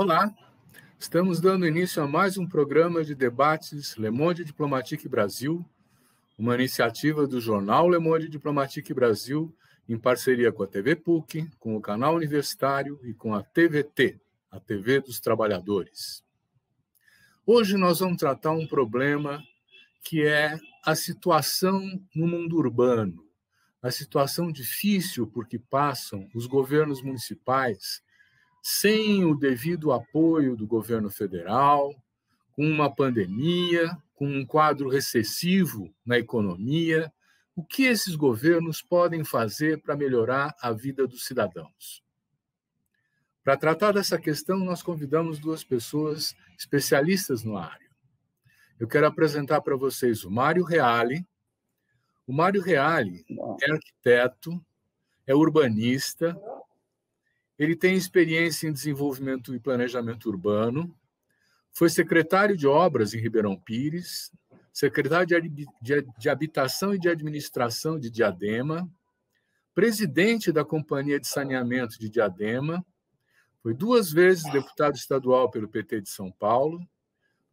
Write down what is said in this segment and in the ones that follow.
Olá, estamos dando início a mais um programa de debates Le Monde Diplomatique Brasil, uma iniciativa do jornal Le Monde Diplomatique Brasil, em parceria com a TV PUC, com o canal universitário e com a TVT, a TV dos Trabalhadores. Hoje nós vamos tratar um problema que é a situação no mundo urbano, a situação difícil por que passam os governos municipais sem o devido apoio do governo federal, com uma pandemia, com um quadro recessivo na economia. O que esses governos podem fazer para melhorar a vida dos cidadãos? Para tratar dessa questão, nós convidamos duas pessoas especialistas na área. Eu quero apresentar para vocês o Mário Reale. O Mário Reale é arquiteto, é urbanista, ele tem experiência em desenvolvimento e planejamento urbano, foi secretário de obras em Ribeirão Pires, secretário de Habitação e de Administração de Diadema, presidente da Companhia de Saneamento de Diadema, foi 2 vezes deputado estadual pelo PT de São Paulo,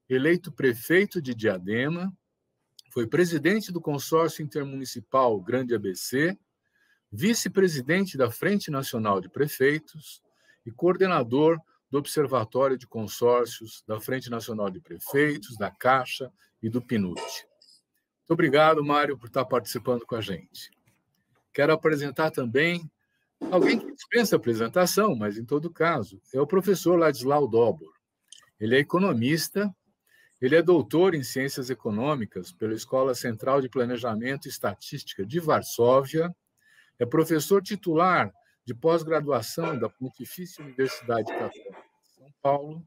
eleito prefeito de Diadema, foi presidente do Consórcio Intermunicipal Grande ABC, vice-presidente da Frente Nacional de Prefeitos e coordenador do Observatório de Consórcios da Frente Nacional de Prefeitos, da Caixa e do PNUD. Muito obrigado, Mário, por estar participando com a gente. Quero apresentar também alguém que dispensa apresentação, mas, em todo caso, é o professor Ladislau Dobor. Ele é economista, ele é doutor em Ciências Econômicas pela Escola Central de Planejamento e Estatística de Varsóvia, é professor titular de pós-graduação da Pontifícia Universidade Católica de São Paulo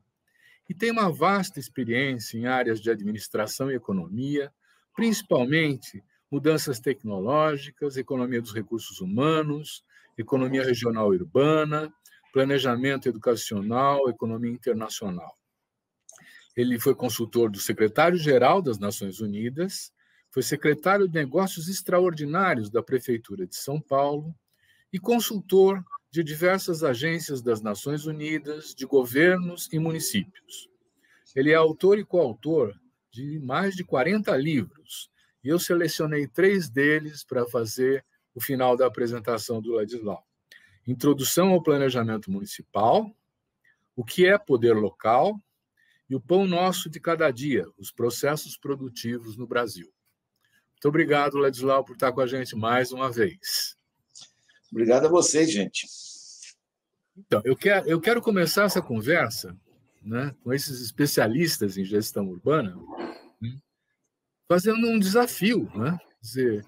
e tem uma vasta experiência em áreas de administração e economia, principalmente mudanças tecnológicas, economia dos recursos humanos, economia regional e urbana, planejamento educacional, economia internacional. Ele foi consultor do secretário-geral das Nações Unidas, foi secretário de Negócios Extraordinários da Prefeitura de São Paulo e consultor de diversas agências das Nações Unidas, de governos e municípios. Ele é autor e coautor de mais de 40 livros, e eu selecionei 3 deles para fazer o final da apresentação do Ladislau. Introdução ao Planejamento Municipal, O que é Poder Local e O Pão Nosso de Cada Dia, os processos produtivos no Brasil. Muito obrigado, Ladislau, por estar com a gente mais uma vez. Obrigado a vocês, gente. Então, eu quero começar essa conversa, né, com esses especialistas em gestão urbana, né, fazendo um desafio. Né? Quer dizer,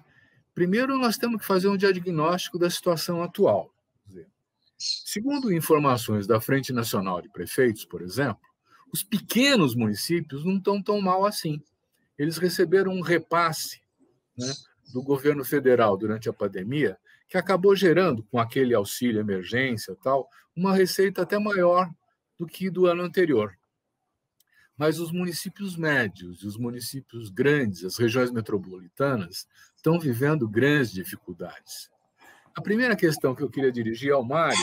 primeiro, nós temos que fazer um diagnóstico da situação atual. Quer dizer, segundo informações da Frente Nacional de Prefeitos, por exemplo, os pequenos municípios não estão tão mal assim. Eles receberam um repasse, né, do governo federal durante a pandemia, que acabou gerando, com aquele auxílio emergência tal, uma receita até maior do que do ano anterior. Mas os municípios médios e os municípios grandes, as regiões metropolitanas, estão vivendo grandes dificuldades. A primeira questão que eu queria dirigir ao Mário,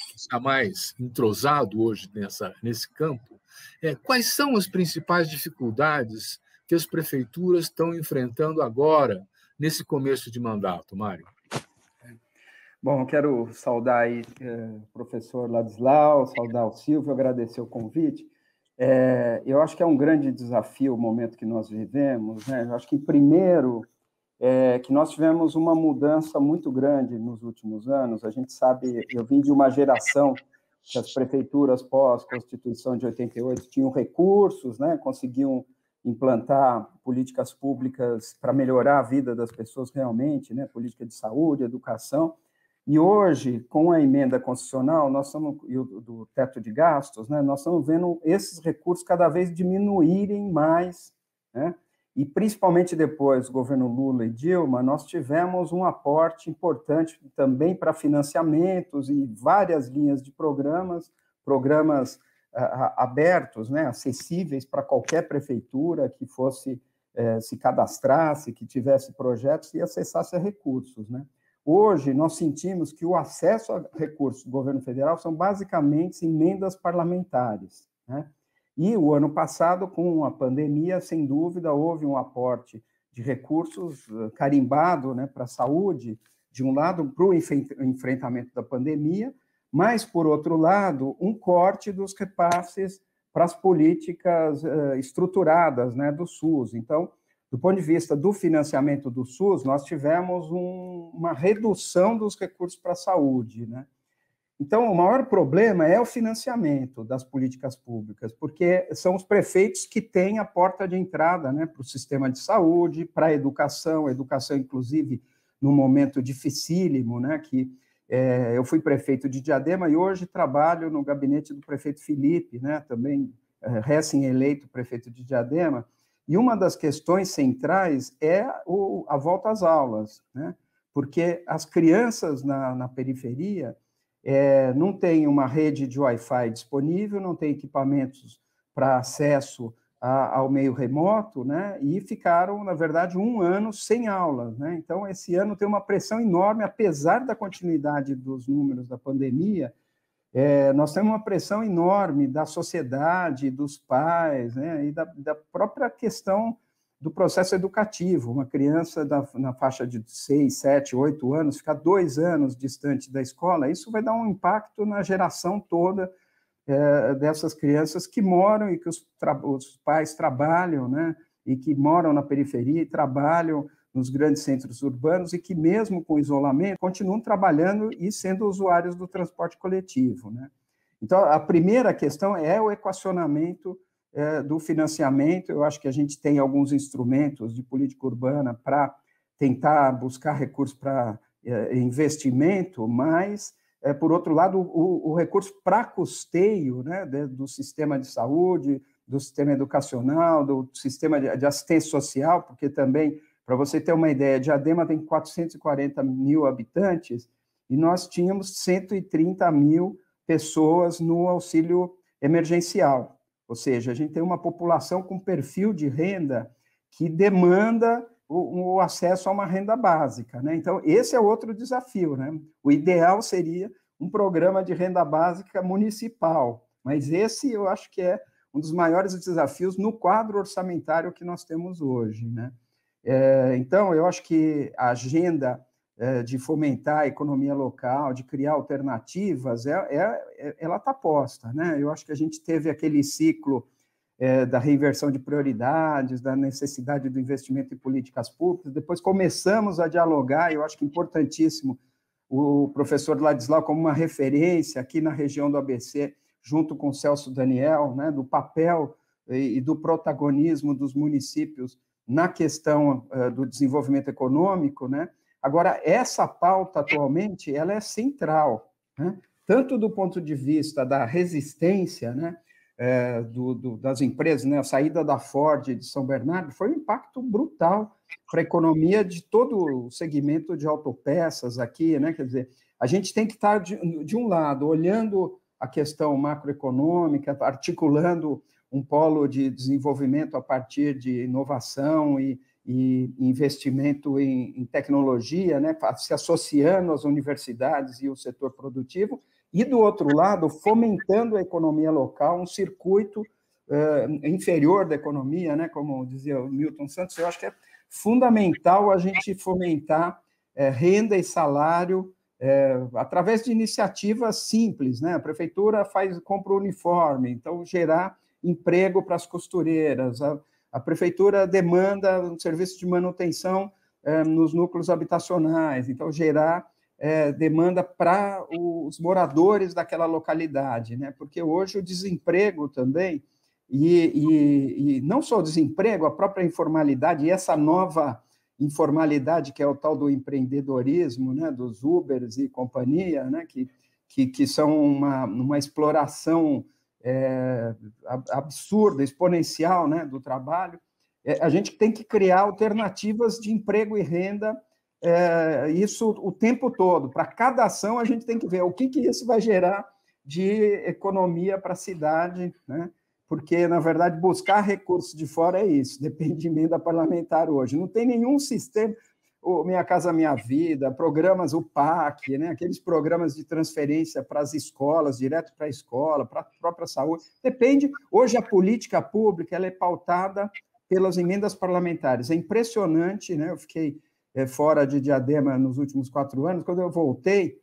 que está mais entrosado hoje nesse campo, é quais são as principais dificuldades que as prefeituras estão enfrentando agora, nesse começo de mandato, Mário? Bom, quero saudar aí o professor Ladislau, saudar o Silvio, agradecer o convite. Eu acho que é um grande desafio o momento que nós vivemos, né? Eu acho que, primeiro, que nós tivemos uma mudança muito grande nos últimos anos. A gente sabe, eu vim de uma geração que as prefeituras pós-Constituição de 88 tinham recursos, né? Conseguiam implantar políticas públicas para melhorar a vida das pessoas realmente, né? Política de saúde, educação. E hoje, com a emenda constitucional, nós estamos, e do teto de gastos, né? Nós estamos vendo esses recursos cada vez diminuírem mais, né? E principalmente depois do governo Lula e Dilma, nós tivemos um aporte importante também para financiamentos e várias linhas de programas abertos, né, acessíveis para qualquer prefeitura que fosse se cadastrasse, que tivesse projetos e acessasse recursos, né? Hoje, nós sentimos que o acesso a recursos do governo federal são basicamente emendas parlamentares, né? E o ano passado, com a pandemia, sem dúvida, houve um aporte de recursos carimbado, né, para a saúde, de um lado, para o enfrentamento da pandemia, mas, por outro lado, um corte dos repasses para as políticas estruturadas, né, do SUS. Então, do ponto de vista do financiamento do SUS, nós tivemos uma redução dos recursos para a saúde, né? Então, o maior problema é o financiamento das políticas públicas, porque são os prefeitos que têm a porta de entrada, né, para o sistema de saúde, para a educação, inclusive, num momento dificílimo, né, que eu fui prefeito de Diadema e hoje trabalho no gabinete do prefeito Felipe, né, também recém-eleito prefeito de Diadema, e uma das questões centrais é a volta às aulas, né, porque as crianças na periferia não tem uma rede de Wi-Fi disponível, não tem equipamentos para acesso ao meio remoto, né? E ficaram, na verdade, 1 ano sem aulas, né? Então, esse ano tem uma pressão enorme, apesar da continuidade dos números da pandemia, nós temos uma pressão enorme da sociedade, dos pais, né? E da própria questão do processo educativo. Uma criança na faixa de 6, 7, 8 anos, ficar 2 anos distante da escola, isso vai dar um impacto na geração toda dessas crianças que moram e que os pais trabalham, né? E que moram na periferia e trabalham nos grandes centros urbanos e que, mesmo com isolamento, continuam trabalhando e sendo usuários do transporte coletivo, né? Então, a primeira questão é o equacionamento do financiamento. Eu acho que a gente tem alguns instrumentos de política urbana para tentar buscar recursos para investimento, mas, por outro lado, o recurso para custeio, né, do sistema de saúde, do sistema educacional, do sistema de assistência social, porque também, para você ter uma ideia, Diadema tem 440 mil habitantes e nós tínhamos 130 mil pessoas no auxílio emergencial. Ou seja, a gente tem uma população com perfil de renda que demanda o acesso a uma renda básica, né? Então, esse é outro desafio, né? O ideal seria um programa de renda básica municipal, mas esse eu acho que é um dos maiores desafios no quadro orçamentário que nós temos hoje, né? Então, eu acho que a agenda de fomentar a economia local, de criar alternativas, ela está posta, né? Eu acho que a gente teve aquele ciclo da reinversão de prioridades, da necessidade do investimento em políticas públicas, depois começamos a dialogar, eu acho que é importantíssimo o professor Ladislau como uma referência aqui na região do ABC, junto com o Celso Daniel, né, do papel e do protagonismo dos municípios na questão do desenvolvimento econômico, né? Agora, essa pauta, atualmente, ela é central, né? Tanto do ponto de vista da resistência, né, das empresas, né? A saída da Ford de São Bernardo foi um impacto brutal para a economia de todo o segmento de autopeças aqui, né? Quer dizer, a gente tem que estar, de um lado, olhando a questão macroeconômica, articulando um polo de desenvolvimento a partir de inovação e investimento em tecnologia, né, se associando às universidades e o setor produtivo, e, do outro lado, fomentando a economia local, um circuito inferior da economia, né, como dizia o Milton Santos. Eu acho que é fundamental a gente fomentar renda e salário através de iniciativas simples, né? A prefeitura compra o uniforme, então gerar emprego para as costureiras, a prefeitura demanda um serviço de manutenção nos núcleos habitacionais, então gerar demanda para os moradores daquela localidade, né? Porque hoje o desemprego também, e não só o desemprego, a própria informalidade, e essa nova informalidade que é o tal do empreendedorismo, né? Dos Ubers e companhia, né? Que são uma exploração absurda, exponencial, né, do trabalho. A gente tem que criar alternativas de emprego e renda, isso o tempo todo. Para cada ação, a gente tem que ver o que isso vai gerar de economia para a cidade, né? Porque, na verdade, buscar recursos de fora é isso, depende de emenda parlamentar hoje. Não tem nenhum sistema. o Minha Casa Minha Vida, programas, o PAC, né? Aqueles programas de transferência para as escolas, direto para a escola, para a própria saúde. Depende. Hoje, a política pública ela é pautada pelas emendas parlamentares. É impressionante, né? Eu fiquei fora de Diadema nos últimos 4 anos. Quando eu voltei,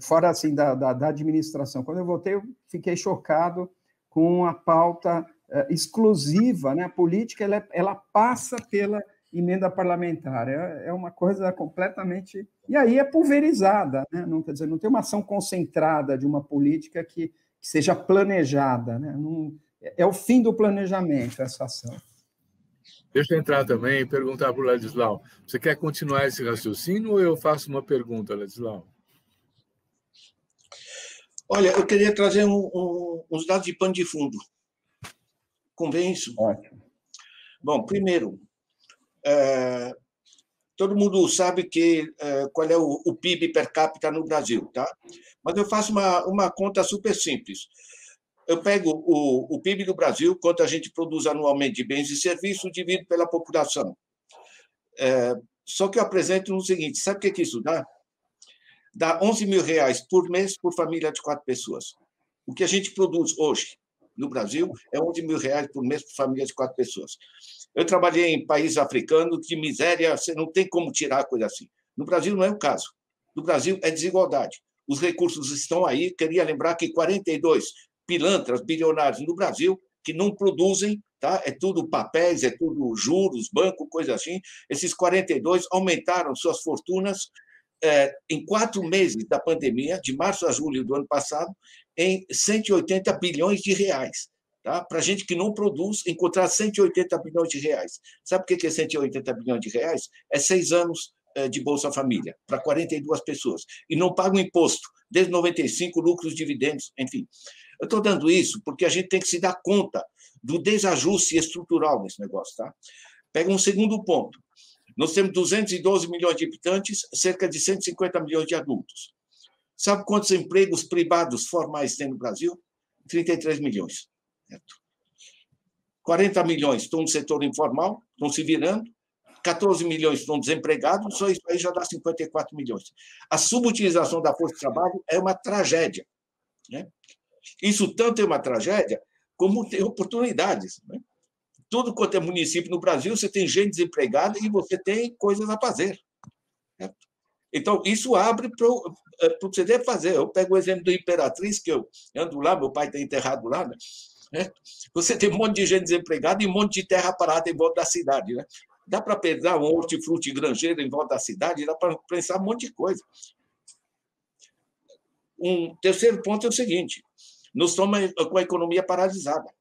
fora assim, da administração, quando eu voltei, eu fiquei chocado com a pauta exclusiva, né? A política ela passa pela emenda parlamentar, é uma coisa completamente... E aí é pulverizada, né? Não, quer dizer, não tem uma ação concentrada de uma política que seja planejada, né? Não, é o fim do planejamento, essa ação. Deixa eu entrar também e perguntar para o Ladislau. Você quer continuar esse raciocínio ou eu faço uma pergunta, Ladislau? Olha, eu queria trazer uns dados de pano de fundo. Convém isso? Ótimo. Bom, primeiro, todo mundo sabe qual é o PIB per capita no Brasil, tá? Mas eu faço uma conta super simples. Eu pego o PIB do Brasil, quanto a gente produz anualmente de bens e serviços, divido pela população. Só que eu apresento no seguinte, sabe o que isso dá? Dá R$11 mil por mês por família de 4 pessoas. O que a gente produz hoje no Brasil é R$11 mil por mês por família de 4 pessoas. Eu trabalhei em países africanos de miséria, você não tem como tirar coisa assim. No Brasil não é o caso. No Brasil é desigualdade. Os recursos estão aí. Queria lembrar que 42 pilantras bilionários no Brasil que não produzem, tá? É tudo papéis, é tudo juros, banco, coisa assim. Esses 42 aumentaram suas fortunas em 4 meses da pandemia, de março a julho do ano passado, em 180 bilhões de reais. Tá? Para gente que não produz, encontrar 180 bilhões de reais. Sabe o que é 180 bilhões de reais? É 6 anos de Bolsa Família, para 42 pessoas. E não pagam imposto, desde 95, lucros, dividendos, enfim. Eu estou dando isso porque a gente tem que se dar conta do desajuste estrutural nesse negócio. Tá? Pega um segundo ponto. Nós temos 212 milhões de habitantes, cerca de 150 milhões de adultos. Sabe quantos empregos privados formais tem no Brasil? 33 milhões. Certo? 40 milhões estão no setor informal, estão se virando, 14 milhões estão desempregados, só isso aí já dá 54 milhões. A subutilização da força de trabalho é uma tragédia. Né? Isso tanto é uma tragédia, como tem oportunidades. Né? Tudo quanto é município no Brasil, você tem gente desempregada e você tem coisas a fazer. Certo? Então, isso abre para o que você deve fazer. Eu pego o exemplo do Imperatriz, que eu ando lá, meu pai está enterrado lá, né? Você tem um monte de gente desempregada e um monte de terra parada em volta da cidade. Né? Dá para pegar um hortifruti granjeiro em volta da cidade, dá para pensar um monte de coisa. Um terceiro ponto é o seguinte, nós estamos com a economia paralisada.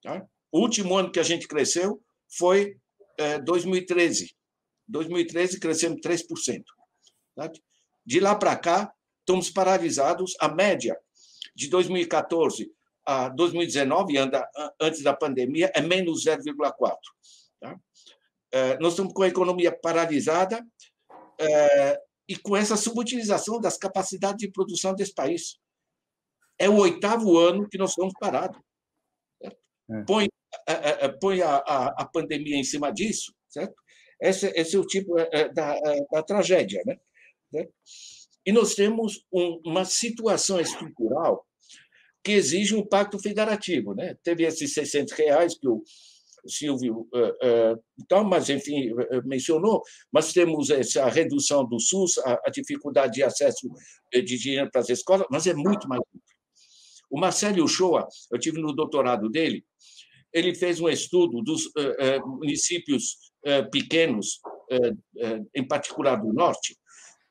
Tá? O último ano que a gente cresceu foi 2013. 2013 crescemos 3%. Tá? De lá para cá, estamos paralisados. A média de 2014 a 2019, antes da pandemia, é menos 0,4%. Tá? Nós estamos com a economia paralisada e com essa subutilização das capacidades de produção desse país. É o 8º ano que nós estamos parados. Põe a pandemia em cima disso, certo? Esse é o tipo da tragédia. Né? E nós temos uma situação estrutural que exige um pacto federativo. Né? Teve esses R$600 que o Silvio, mas, enfim, mencionou, mas temos essa redução do SUS, a dificuldade de acesso de dinheiro para as escolas, mas é muito mais. O Marcelo Uchoa, eu tive no doutorado dele, ele fez um estudo dos municípios pequenos, em particular do Norte,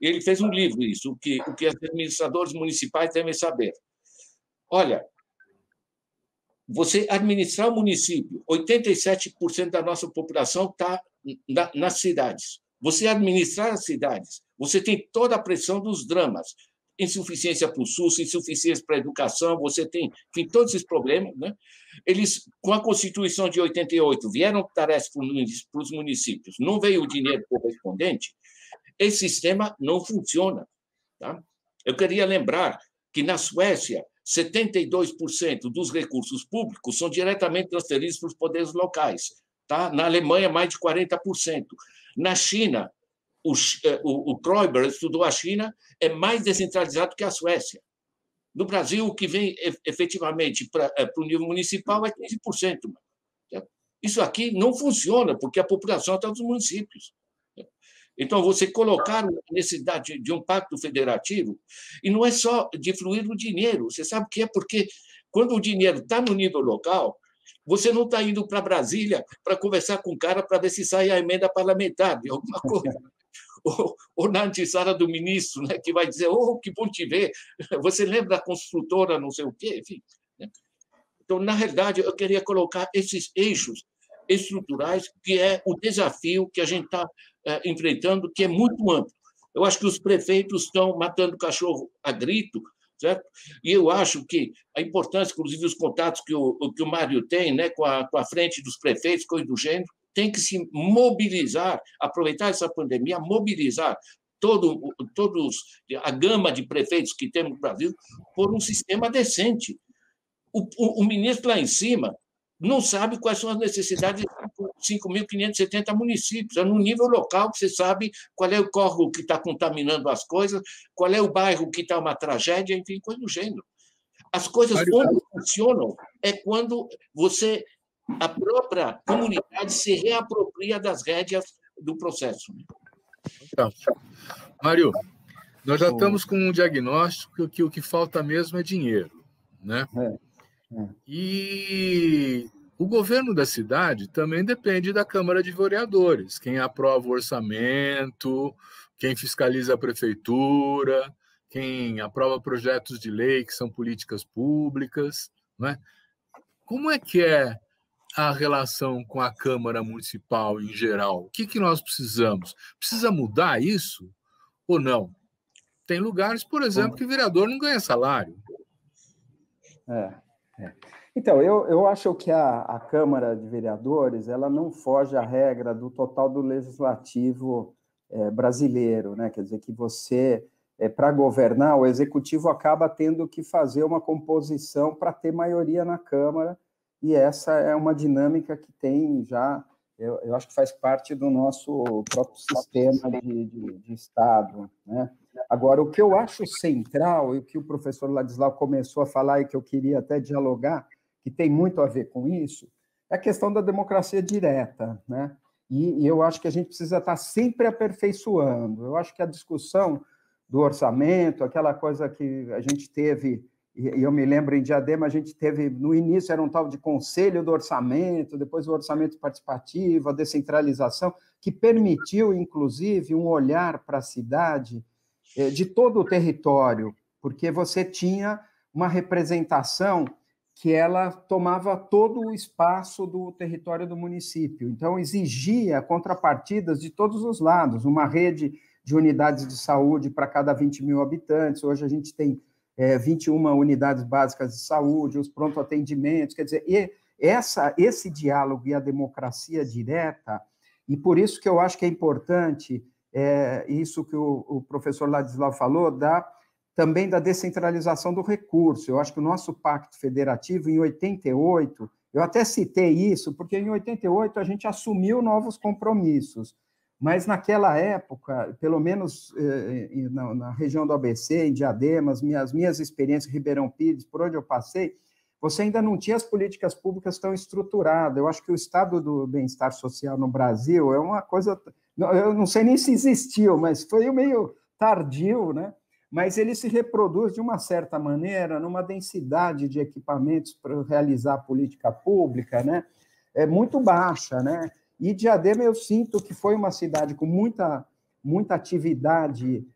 e ele fez um livro, isso, o que os administradores municipais devem saber. Olha, você administrar o município, 87% da nossa população está nas cidades. Você administrar as cidades, você tem toda a pressão dos dramas, insuficiência para o SUS, insuficiência para a educação, você tem, enfim, todos esses problemas. Né? Eles, com a Constituição de 88, vieram tarefas para os municípios, não veio o dinheiro correspondente, esse sistema não funciona. Tá? Eu queria lembrar que, na Suécia, 72% dos recursos públicos são diretamente transferidos para os poderes locais. Tá? Na Alemanha, mais de 40%. Na China, o Kroiber estudou a China, é mais descentralizado que a Suécia. No Brasil, o que vem efetivamente para o nível municipal é 15%. Isso aqui não funciona, porque a população está nos municípios. Então, você colocar a necessidade de um pacto federativo, e não é só de fluir o dinheiro, você sabe o que é? Porque quando o dinheiro está no nível local, você não está indo para Brasília para conversar com o cara para ver se sai a emenda parlamentar de alguma coisa. Ou na antessala do ministro, né, que vai dizer, que bom te ver, você lembra da construtora, não sei o quê, enfim. Né? Então, na realidade, eu queria colocar esses eixos estruturais, que é o desafio que a gente está enfrentando, que é muito amplo. Eu acho que os prefeitos estão matando cachorro a grito, certo? E eu acho que a importância, inclusive, os contatos que o Mário tem, né, com a frente dos prefeitos, coisa do gênero, tem que se mobilizar, aproveitar essa pandemia, mobilizar todos a gama de prefeitos que temos no Brasil por um sistema decente. O ministro lá em cima não sabe quais são as necessidades de 5.570 municípios. É no nível local que você sabe qual é o córrego que está contaminando as coisas, qual é o bairro que está uma tragédia, enfim, coisa do gênero. As coisas onde funcionam é quando a própria comunidade se reapropria das rédeas do processo. Então, Mário, nós já estamos com um diagnóstico que o que falta mesmo é dinheiro, né? E o governo da cidade também depende da Câmara de Vereadores, quem aprova o orçamento, quem fiscaliza a prefeitura, quem aprova projetos de lei que são políticas públicas, né? Como é que é a relação com a Câmara Municipal em geral? O que nós precisamos? Precisa mudar isso ou não? Tem lugares, por exemplo, que o vereador não ganha salário. Então, eu acho que a Câmara de Vereadores ela não foge à regra do total do legislativo brasileiro, né? Quer dizer, que você, para governar, o executivo acaba tendo que fazer uma composição para ter maioria na Câmara, e essa é uma dinâmica que tem já, eu acho que faz parte do nosso próprio sistema de Estado, né? Agora, o que eu acho central, e o que o professor Ladislau começou a falar e que eu queria até dialogar, que tem muito a ver com isso, é a questão da democracia direta, né? E eu acho que a gente precisa estar sempre aperfeiçoando. Eu acho que a discussão do orçamento, aquela coisa que a gente teve, e eu me lembro em Diadema, a gente teve, no início era um tal de conselho do orçamento, depois o orçamento participativo, a descentralização, que permitiu, inclusive, um olhar para a cidade de todo o território, porque você tinha uma representação que ela tomava todo o espaço do território do município. Então, exigia contrapartidas de todos os lados, uma rede de unidades de saúde para cada 20 mil habitantes. Hoje a gente tem 21 unidades básicas de saúde, os pronto-atendimentos, quer dizer, esse diálogo e a democracia direta, e por isso que eu acho que é importante isso que o professor Ladislau falou, também da descentralização do recurso. Eu acho que o nosso pacto federativo, em 88, eu até citei isso, porque em 88 a gente assumiu novos compromissos, mas naquela época, pelo menos na região do ABC, em Diadema, as minhas experiências em Ribeirão Pires, por onde eu passei, você ainda não tinha as políticas públicas tão estruturadas. Eu acho que o estado do bem-estar social no Brasil é uma coisa... Eu não sei nem se existiu, mas foi meio tardio, né? Mas ele se reproduz de uma certa maneira numa densidade de equipamentos para realizar a política pública, né? É muito baixa, né? E Diadema eu sinto que foi uma cidade com muita atividade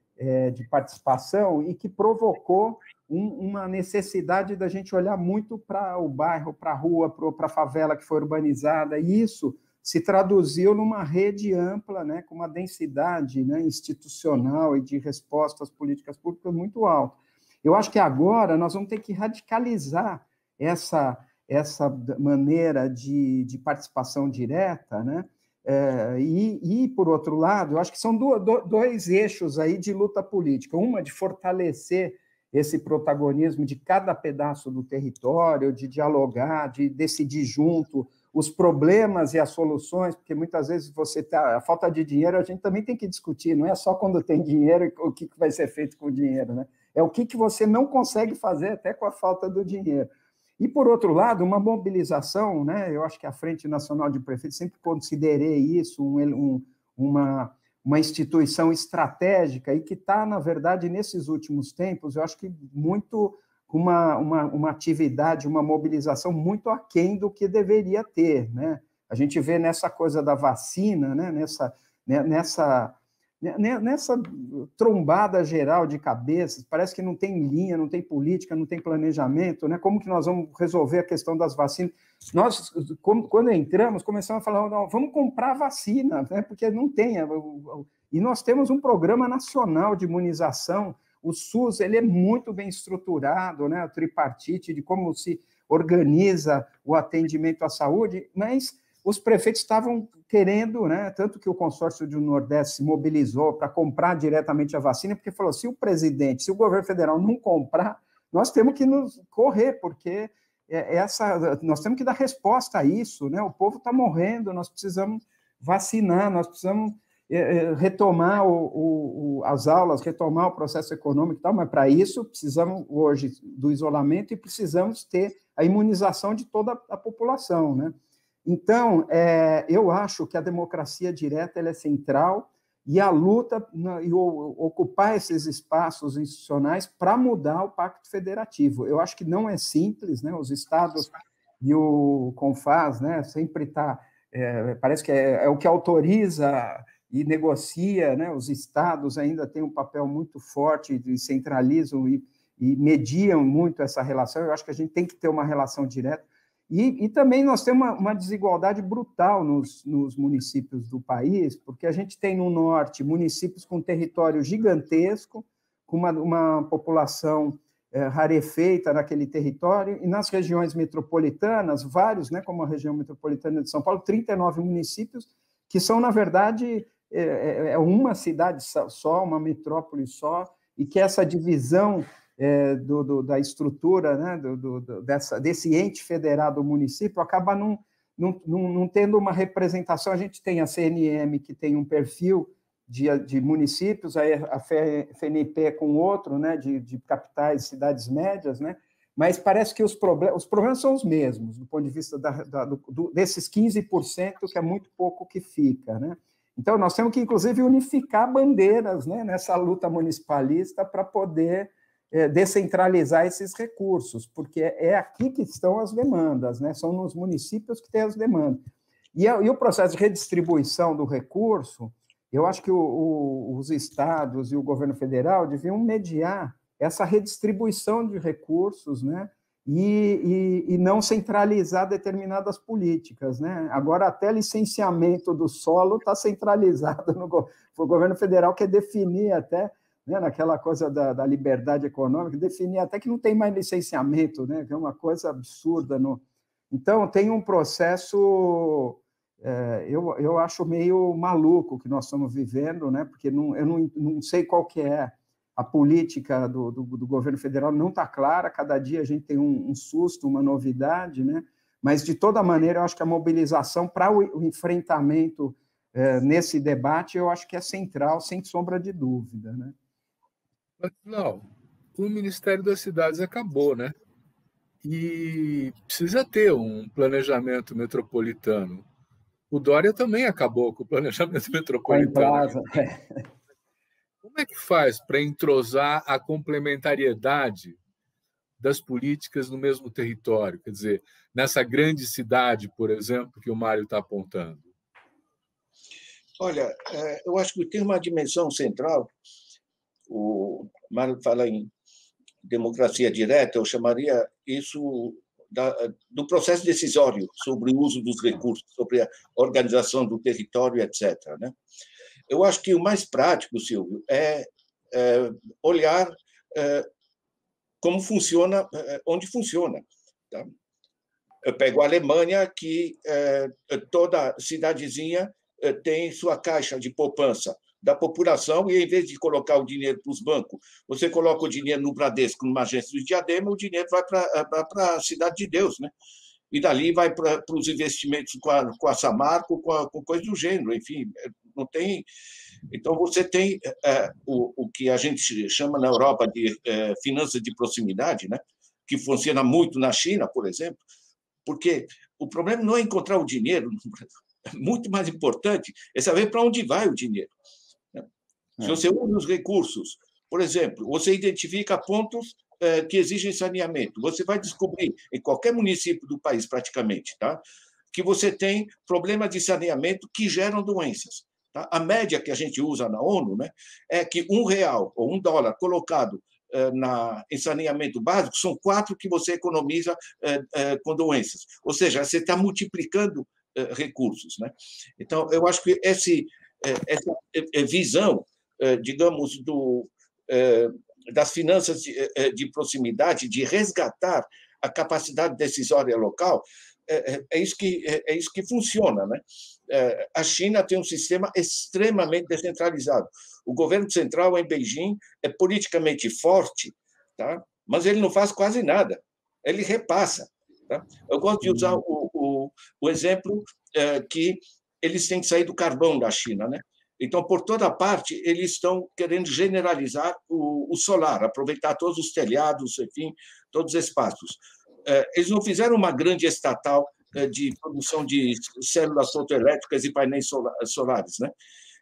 de participação e que provocou uma necessidade da gente olhar muito para o bairro, para a rua, para a favela que foi urbanizada, e isso se traduziu numa rede ampla, né, com uma densidade, né, institucional e de resposta às políticas públicas muito alta. Eu acho que agora nós vamos ter que radicalizar essa maneira de participação direta, né? E, por outro lado, eu acho que são dois eixos aí de luta política. Uma de fortalecer esse protagonismo de cada pedaço do território, de dialogar, de decidir junto os problemas e as soluções, porque muitas vezes a falta de dinheiro a gente também tem que discutir, não é só quando tem dinheiro o que vai ser feito com o dinheiro, né? É o que você não consegue fazer até com a falta do dinheiro. E, por outro lado, uma mobilização, né? Eu acho que a Frente Nacional de Prefeitos sempre considerei isso uma instituição estratégica e que está, na verdade, nesses últimos tempos, eu acho que muito uma atividade, uma mobilização muito aquém do que deveria ter, né? A gente vê nessa coisa da vacina, né? Nessa trombada geral de cabeças, parece que não tem linha, não tem política, não tem planejamento, né? Como que nós vamos resolver a questão das vacinas? Nós, quando entramos, começamos a falar, não, vamos comprar vacina, né? Porque não tem. E nós temos um programa nacional de imunização. O SUS ele é muito bem estruturado, né? O tripartite, de como se organiza o atendimento à saúde, mas os prefeitos estavam querendo, né, tanto que o consórcio do Nordeste se mobilizou para comprar diretamente a vacina, porque falou, se o governo federal não comprar, nós temos que nos correr, porque nós temos que dar resposta a isso, né? O povo está morrendo, nós precisamos vacinar, nós precisamos retomar as aulas, retomar o processo econômico e tal, mas para isso precisamos hoje do isolamento e precisamos ter a imunização de toda a população, né? Então, eu acho que a democracia direta ela é central e a luta e ocupar esses espaços institucionais para mudar o Pacto Federativo. Eu acho que não é simples, né? Os estados e o CONFAS, né, sempre está... parece que é o que autoriza e negocia, né? Os estados ainda têm um papel muito forte e centralizam e mediam muito essa relação. Eu acho que a gente tem que ter uma relação direta. E também nós temos uma desigualdade brutal nos municípios do país, porque a gente tem no norte municípios com território gigantesco, com uma população rarefeita naquele território, e nas regiões metropolitanas, vários, né, como a região metropolitana de São Paulo, 39 municípios, que são, na verdade, uma cidade só, uma metrópole só, e que essa divisão da estrutura, né, desse ente federado município, acaba não tendo uma representação. A gente tem a CNM, que tem um perfil de municípios, a FNP com outro, né, de capitais, cidades médias, né, mas parece que os problemas são os mesmos, do ponto de vista desses 15%, que é muito pouco que fica, né? Então, nós temos que, inclusive, unificar bandeiras, né, nessa luta municipalista para poder descentralizar esses recursos, porque é aqui que estão as demandas, né? São nos municípios que tem as demandas. E o processo de redistribuição do recurso, eu acho que os estados e o governo federal deviam mediar essa redistribuição de recursos, né? E não centralizar determinadas políticas, né? Agora, até licenciamento do solo está centralizado o governo federal quer definir até, né, naquela coisa da liberdade econômica, definir até que não tem mais licenciamento, né, que é uma coisa absurda. Então, tem um processo, eu acho meio maluco que nós estamos vivendo, né, porque eu não sei qual que é a política do governo federal, não está clara, cada dia a gente tem um susto, uma novidade, né, mas, de toda maneira, eu acho que a mobilização para o enfrentamento nesse debate, eu acho que é central, sem sombra de dúvida, né? Não, o Ministério das Cidades acabou, né? E precisa ter um planejamento metropolitano. O Dória também acabou com o planejamento metropolitano. Como é que faz para entrosar a complementariedade das políticas no mesmo território? Quer dizer, nessa grande cidade, por exemplo, que o Mário está apontando. Olha, eu acho que tem uma dimensão central. O Mário fala em democracia direta, eu chamaria isso do processo decisório sobre o uso dos recursos, sobre a organização do território, etc., né? Eu acho que o mais prático, Silvio, é olhar como funciona, onde funciona. Tá? Eu pego a Alemanha, que toda cidadezinha tem sua caixa de poupança da população, e, em vez de colocar o dinheiro para os bancos, você coloca o dinheiro no Bradesco, numa agência do Diadema, o dinheiro vai para a Cidade de Deus, né? e dali vai para os investimentos com a Samarco, com coisa do gênero, enfim, não tem. Então, você tem o que a gente chama na Europa de finanças de proximidade, né? Que funciona muito na China, por exemplo, porque o problema não é encontrar o dinheiro, muito mais importante é saber para onde vai o dinheiro. Se você une os recursos, por exemplo, você identifica pontos que exigem saneamento, você vai descobrir, em qualquer município do país, praticamente, tá? Que você tem problemas de saneamento que geram doenças. Tá? A média que a gente usa na ONU, né, é que R$1 ou $1 colocado em saneamento básico são 4 que você economiza com doenças. Ou seja, você está multiplicando recursos. Né? Então, eu acho que essa visão, digamos, das finanças de proximidade, de resgatar a capacidade decisória local, é isso que funciona. Né? A China tem um sistema extremamente descentralizado. O governo central em Beijing é politicamente forte, tá? Mas ele não faz quase nada, ele repassa. Tá? Eu gosto de usar o exemplo que eles têm que sair do carvão da China. Né? Então, por toda parte, eles estão querendo generalizar o solar, aproveitar todos os telhados, enfim, todos os espaços. Eles não fizeram uma grande estatal de produção de células fotoelétricas e painéis solares, né?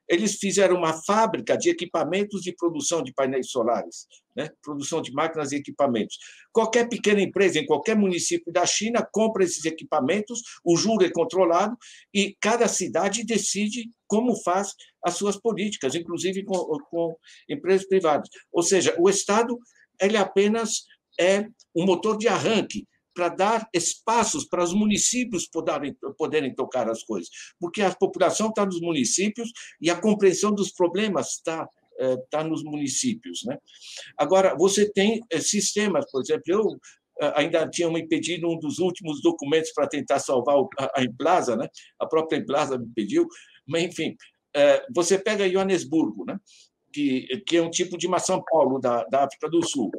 Eles fizeram uma fábrica de equipamentos de produção de painéis solares, né? Produção de máquinas e equipamentos. Qualquer pequena empresa em qualquer município da China compra esses equipamentos, o juro é controlado e cada cidade decide como faz as suas políticas, inclusive com empresas privadas. Ou seja, o Estado ele apenas é um motor de arranque para dar espaços para os municípios poderem tocar as coisas, porque a população está nos municípios e a compreensão dos problemas está nos municípios. Né? Agora, você tem sistemas, por exemplo, eu ainda tinha me pedido um dos últimos documentos para tentar salvar a Emplasa, né? A própria Emplasa me pediu, mas, enfim, você pega Joanesburgo, né? que é um tipo de uma São Paulo da África do Sul.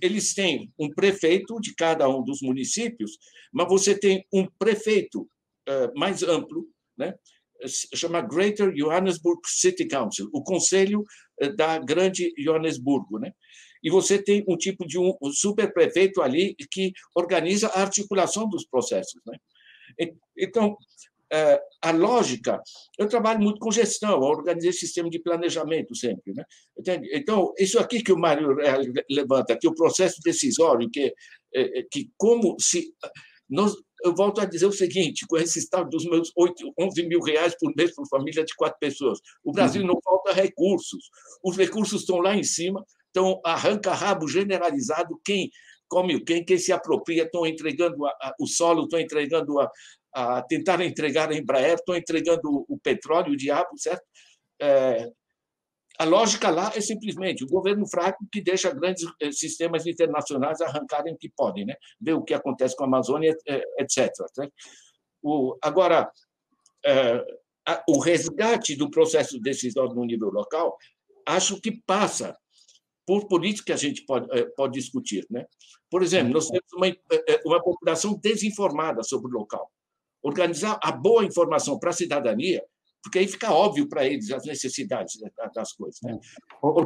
Eles têm um prefeito de cada um dos municípios, mas você tem um prefeito mais amplo, né? Chama Greater Johannesburg City Council, o Conselho da Grande Joanesburgo. Né? E você tem um tipo de um superprefeito ali que organiza a articulação dos processos. Né? Então, a lógica, eu trabalho muito com gestão, eu organizei sistema de planejamento sempre. Né? Então, isso aqui que o Mário levanta, que o processo decisório, que como se... eu volto a dizer o seguinte, com esse estado dos meus 11 mil reais por mês por família de 4 pessoas, o Brasil não falta recursos, os recursos estão lá em cima, estão arranca-rabo generalizado, quem come o quem se apropria, estão entregando o solo, estão entregando tentaram entregar a Embraer, estão entregando o petróleo, o diabo, certo? A lógica lá é simplesmente o governo fraco que deixa grandes sistemas internacionais arrancarem o que podem, né? Ver o que acontece com a Amazônia, etc. Certo? Agora, o resgate do processo decisório no nível local, acho que passa por política que a gente pode discutir. Né? Por exemplo, nós temos uma população desinformada sobre o local. Organizar a boa informação para a cidadania, porque aí fica óbvio para eles as necessidades das coisas. Né?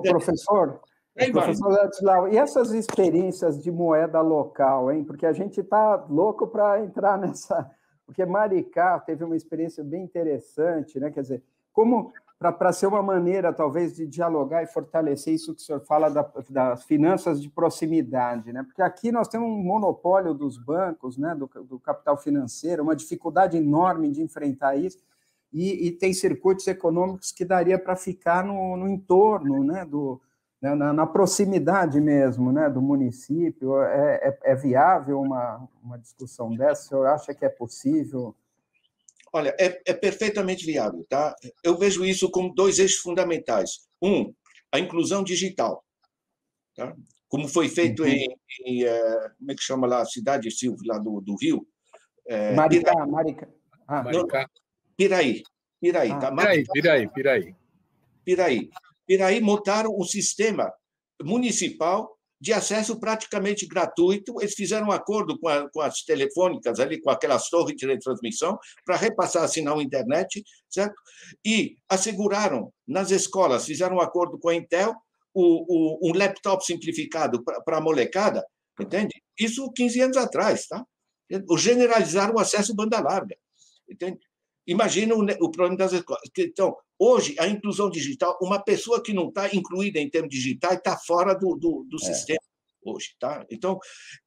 Professor Ladislau, e essas experiências de moeda local, hein? Porque a gente está louco para entrar nessa... Porque Maricá teve uma experiência bem interessante, né? Quer dizer, como para ser uma maneira, talvez, de dialogar e fortalecer isso que o senhor fala das finanças de proximidade, né? Porque aqui nós temos um monopólio dos bancos, né? Do capital financeiro, uma dificuldade enorme de enfrentar isso, e tem circuitos econômicos que daria para ficar no entorno, né? Na proximidade mesmo, né? Do município. É viável uma discussão dessa? O senhor acha que é possível? Olha, é perfeitamente viável. Tá? Eu vejo isso como 2 eixos fundamentais. A inclusão digital. Tá? Como foi feito em como é que chama lá, a cidade, Silvio, lá do Rio? Piraí. Tá? Piraí. Piraí montaram um sistema municipal de acesso praticamente gratuito. Eles fizeram um acordo com as telefônicas, ali, com aquelas torres de retransmissão, para repassar sinal internet, certo? E asseguraram nas escolas, fizeram um acordo com a Intel, um laptop simplificado para a molecada, entende? Isso 15 anos atrás, tá? Generalizaram o acesso banda larga, entende? Imagina o problema das escolas. Então, hoje, a inclusão digital, uma pessoa que não está incluída em termos digitais está fora do sistema hoje. Tá? Então,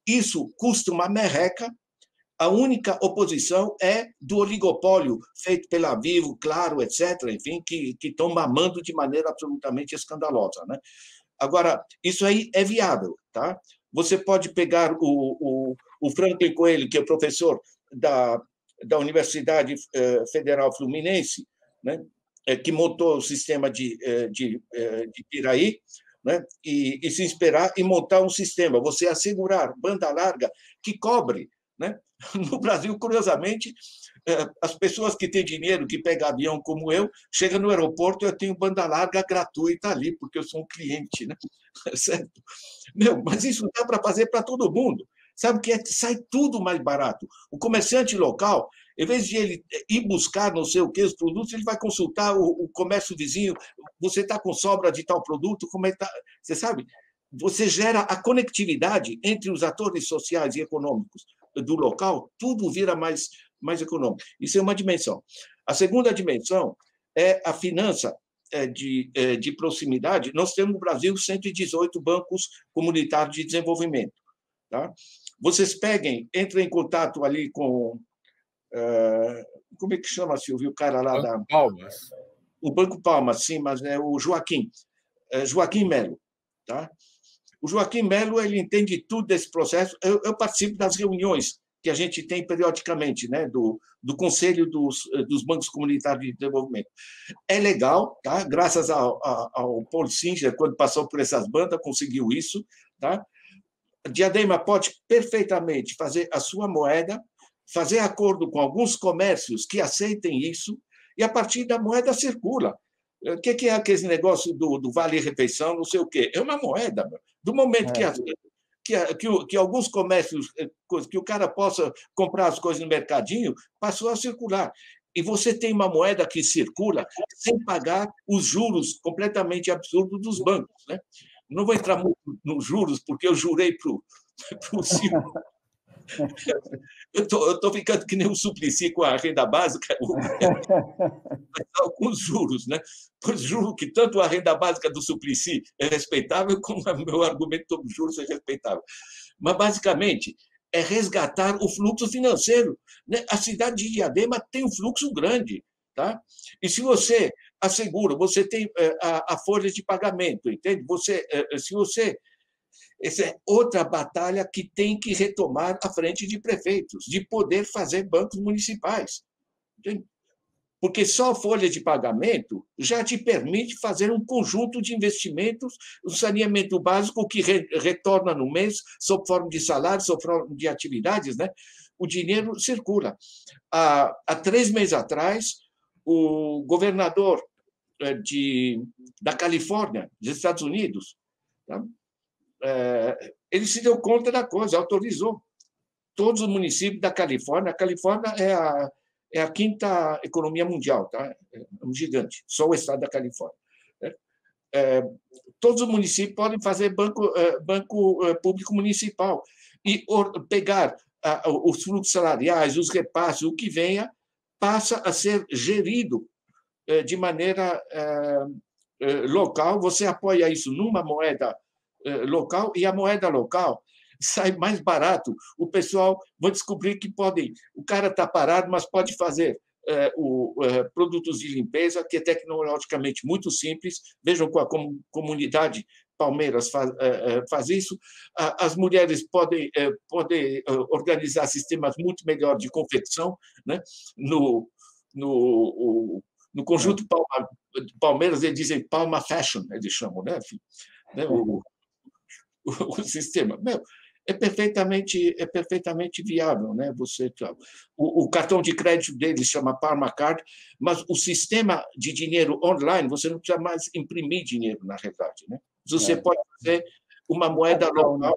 isso custa uma merreca. A única oposição é do oligopólio feito pela Vivo, Claro, etc., enfim, que estão mamando de maneira absolutamente escandalosa. Né? Agora, isso aí é viável. Tá? Você pode pegar o Franklin Coelho, que é professor da Universidade Federal Fluminense, né, que montou o sistema de Piraí, né, e se inspirar e montar um sistema, você assegurar banda larga que cobre. Né? No Brasil, curiosamente, as pessoas que têm dinheiro, que pegam avião como eu, chegam no aeroporto e eu tenho banda larga gratuita ali, porque eu sou um cliente. Né? Certo? Mas isso dá para fazer para todo mundo. Sabe que sai tudo mais barato. O comerciante local, em vez de ele ir buscar não sei o que, os produtos, ele vai consultar o comércio vizinho. Você está com sobra de tal produto? Como é que tá? Você sabe? Você gera a conectividade entre os atores sociais e econômicos do local, tudo vira mais econômico. Isso é uma dimensão. A segunda dimensão é a finança de proximidade. Nós temos no Brasil 118 bancos comunitários de desenvolvimento. Tá? Vocês entrem em contato ali com... como é que chama, Silvio? O cara lá Banco Palmas. O Banco Palmas, sim, mas é o Joaquim Melo. Tá? O Joaquim Melo, ele entende tudo desse processo. Eu participo das reuniões que a gente tem periodicamente, né, do Conselho dos Bancos Comunitários de Desenvolvimento. É legal, tá? Graças ao Paul Singer, quando passou por essas bandas, conseguiu isso. Tá? Diadema pode perfeitamente fazer a sua moeda, fazer acordo com alguns comércios que aceitem isso, e a partir da moeda circula. O que é aquele negócio do vale-refeição, não sei o quê? É uma moeda. Do momento que alguns comércios, que o cara possa comprar as coisas no mercadinho, passou a circular. E você tem uma moeda que circula sem pagar os juros completamente absurdos dos bancos. Né? Não vou entrar muito nos juros, porque eu jurei para o Silvio. Eu estou ficando que nem o Suplicy com a renda básica, alguns juros, né? Pois juro que tanto a renda básica do Suplicy é respeitável, como o meu argumento sobre juros é respeitável. Mas, basicamente, é resgatar o fluxo financeiro. Né? A cidade de Diadema tem um fluxo grande. Tá? E se você assegura, você tem a folha de pagamento, entende? Essa é outra batalha que tem que retomar à frente de prefeitos, de poder fazer bancos municipais. Entende? Porque só a folha de pagamento já te permite fazer um conjunto de investimentos, um saneamento básico que retorna no mês, sob forma de salário, sob forma de atividades, né? O dinheiro circula. Há 3 meses atrás, o governador da Califórnia, dos Estados Unidos, tá? Ele se deu conta da coisa, autorizou todos os municípios da Califórnia. A Califórnia é a 5ª economia mundial, tá? É um gigante, só o estado da Califórnia. Todos os municípios podem fazer banco público municipal e pegar os fluxos salariais, os repasses, o que venha, passa a ser gerido de maneira local. Você apoia isso numa moeda local, e a moeda local sai mais barato. O pessoal vai descobrir que o cara está parado, mas pode fazer produtos de limpeza, que é tecnologicamente muito simples. Vejam com a comunidade Palmeiras faz isso. As mulheres podem organizar sistemas muito melhores de confecção, né? No conjunto Palmeiras, eles dizem Palma Fashion, eles chamam, né? O sistema. É perfeitamente viável, né? O cartão de crédito deles chama Palma Card, mas o sistema de dinheiro online, você não precisa mais imprimir dinheiro, na realidade, né? Você pode fazer uma moeda local.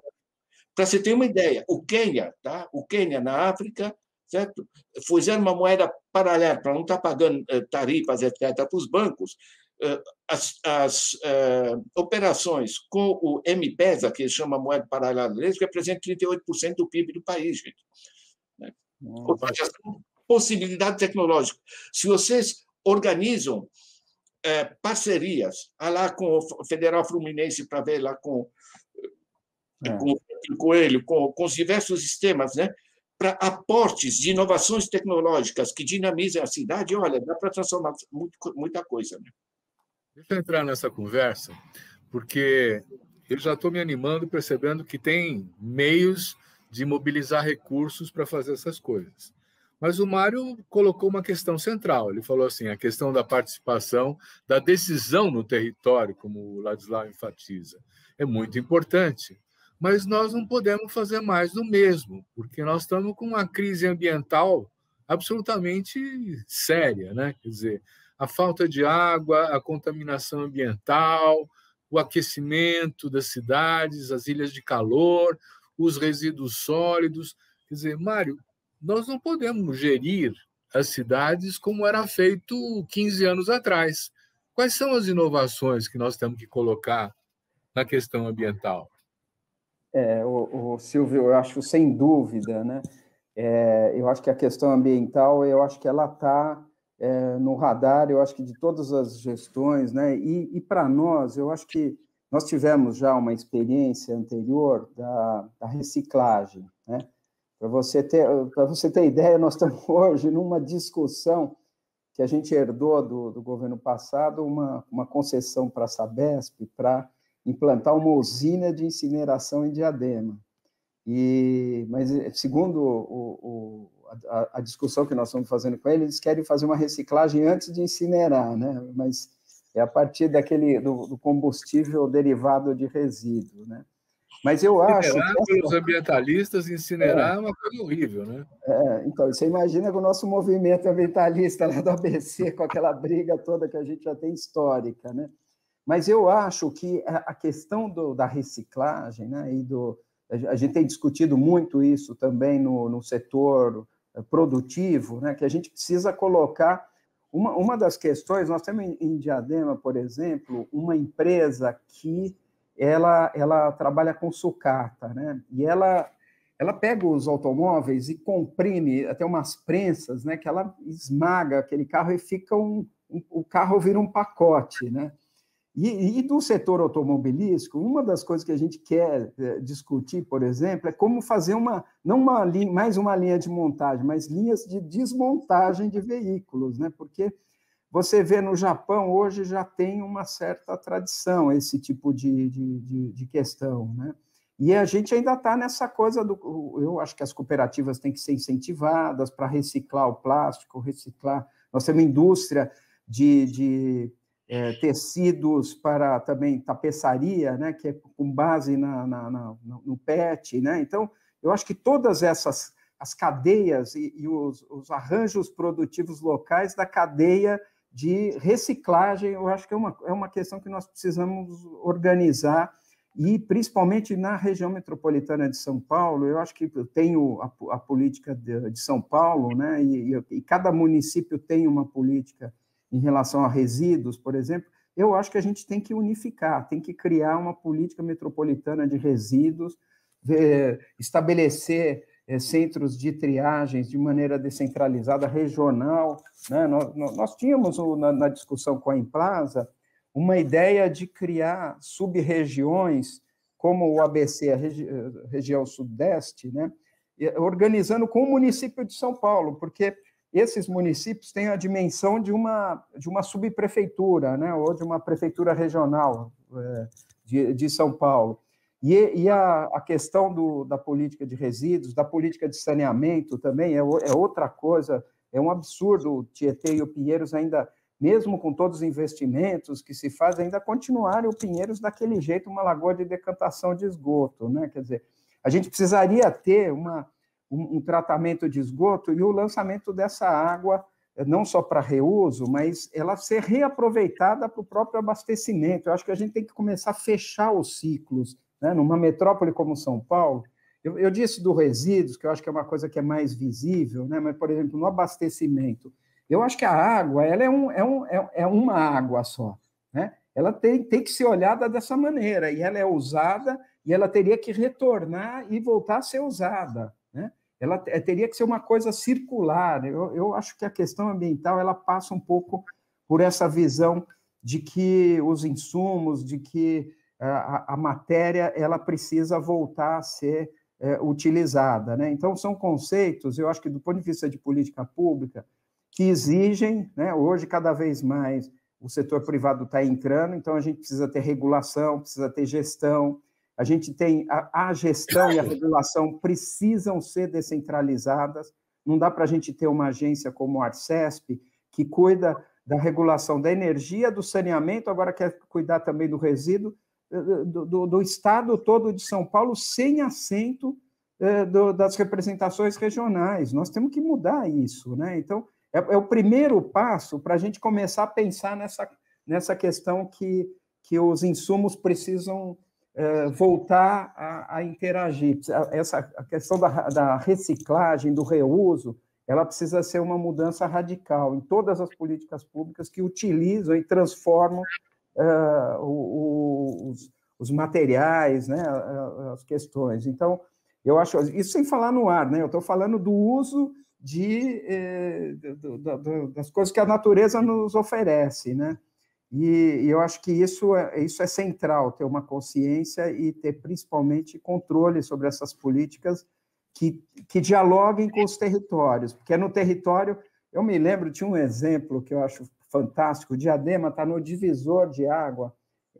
Para você ter uma ideia, o Quênia, tá? O Quênia, na África, certo? Fizeram uma moeda paralela, para não estar pagando tarifas, etc., para os bancos. As operações com o M-Pesa, que chama moeda paralela, representam 38% do PIB do país, gente. Ou seja, possibilidade tecnológica. Se vocês organizam parcerias, lá com o Federal Fluminense, para ver lá com o Coelho, com os diversos sistemas, né, para aportes de inovações tecnológicas que dinamizem a cidade, olha, dá para transformar muita coisa. Né? Deixa eu entrar nessa conversa, porque eu já estou me animando, percebendo que tem meios de mobilizar recursos para fazer essas coisas. Mas o Mário colocou uma questão central. Ele falou assim, a questão da participação, da decisão no território, como o Ladislau enfatiza, é muito importante. Mas nós não podemos fazer mais do mesmo, porque nós estamos com uma crise ambiental absolutamente séria, né? Quer dizer, a falta de água, a contaminação ambiental, o aquecimento das cidades, as ilhas de calor, os resíduos sólidos. Quer dizer, Mário, nós não podemos gerir as cidades como era feito 15 anos atrás. Quais são as inovações que nós temos que colocar na questão ambiental? O Silvio, eu acho sem dúvida, né? Eu acho que a questão ambiental, eu acho que ela está no radar, eu acho que de todas as gestões, né? E para nós, eu acho que nós tivemos já uma experiência anterior da reciclagem, né? Para você ter ideia, nós estamos hoje numa discussão que a gente herdou do governo passado, uma concessão para a Sabesp para implantar uma usina de incineração em Diadema. Mas, segundo a discussão que nós estamos fazendo com eles querem fazer uma reciclagem antes de incinerar, né? Mas é a partir do combustível derivado de resíduo, né? Mas eu acho que os ambientalistas, incinerar é uma coisa horrível, né? Então, você imagina que o nosso movimento ambientalista lá do ABC, com aquela briga toda que a gente já tem histórica, né? Mas eu acho que a questão da reciclagem, né, a gente tem discutido muito isso também no setor produtivo, né, que a gente precisa colocar uma das questões. Nós temos em Diadema, por exemplo, uma empresa que ela trabalha com sucata, né, e ela pega os automóveis e comprime até umas prensas, né, que ela esmaga aquele carro e fica o carro vira um pacote, né? E do setor automobilístico, uma das coisas que a gente quer discutir, por exemplo, é como fazer mais uma linha de montagem, mas linhas de desmontagem de veículos, né? Porque você vê no Japão, hoje já tem uma certa tradição esse tipo de questão, né? E a gente ainda está nessa coisa eu acho que as cooperativas têm que ser incentivadas para reciclar o plástico, reciclar. Nós temos indústria de tecidos para também tapeçaria, né, que é com base no PET, né? Então, eu acho que todas as cadeias e os arranjos produtivos locais da cadeia de reciclagem, eu acho que é uma questão que nós precisamos organizar, e principalmente na região metropolitana de São Paulo. Eu acho que eu tenho a política de São Paulo, né, e cada município tem uma política em relação a resíduos, por exemplo. Eu acho que a gente tem que unificar, tem que criar uma política metropolitana de resíduos, estabelecer centros de triagens de maneira descentralizada, regional, né? Nós tínhamos, na discussão com a Implaza, uma ideia de criar sub-regiões, como o ABC, a região sudeste, né? Organizando com o município de São Paulo, porque esses municípios têm a dimensão de uma subprefeitura, né, ou de uma prefeitura regional de São Paulo. E a questão da política de resíduos, da política de saneamento também é outra coisa. É um absurdo o Tietê e o Pinheiros ainda, mesmo com todos os investimentos que se fazem, ainda continuarem o Pinheiros daquele jeito, uma lagoa de decantação de esgoto, né? Quer dizer, a gente precisaria ter um tratamento de esgoto e o lançamento dessa água, não só para reuso, mas ela ser reaproveitada para o próprio abastecimento. Eu acho que a gente tem que começar a fechar os ciclos, né? Numa metrópole como São Paulo, eu disse do resíduos, que eu acho que é uma coisa que é mais visível, né? Mas, por exemplo, no abastecimento, eu acho que a água ela é uma água só, né? Ela tem que ser olhada dessa maneira, e ela é usada, e ela teria que retornar e voltar a ser usada, né? Ela teria que ser uma coisa circular. Eu acho que a questão ambiental ela passa um pouco por essa visão de que os insumos, de que a matéria ela precisa voltar a ser utilizada, né? Então, são conceitos, eu acho que do ponto de vista de política pública, que exigem, né? Hoje, cada vez mais, o setor privado está entrando, então a gente precisa ter regulação, precisa ter gestão, a gente tem a gestão e a regulação precisam ser descentralizadas, não dá para a gente ter uma agência como o Arcesp, que cuida da regulação da energia, do saneamento, agora quer cuidar também do resíduo, do estado todo de São Paulo, sem assento das representações regionais. Nós temos que mudar isso, né? Então, é o primeiro passo para a gente começar a pensar nessa questão que os insumos precisam voltar a interagir. A questão da reciclagem, do reuso, ela precisa ser uma mudança radical em todas as políticas públicas que utilizam e transformam os materiais, né, as questões. Então, eu acho isso sem falar no ar, né? Eu estou falando do uso das coisas que a natureza nos oferece, né? E eu acho que isso é central, ter uma consciência e ter principalmente controle sobre essas políticas que dialoguem com os territórios, porque no território, eu me lembro, tinha um exemplo que eu acho fantástico, o Diadema está no divisor de água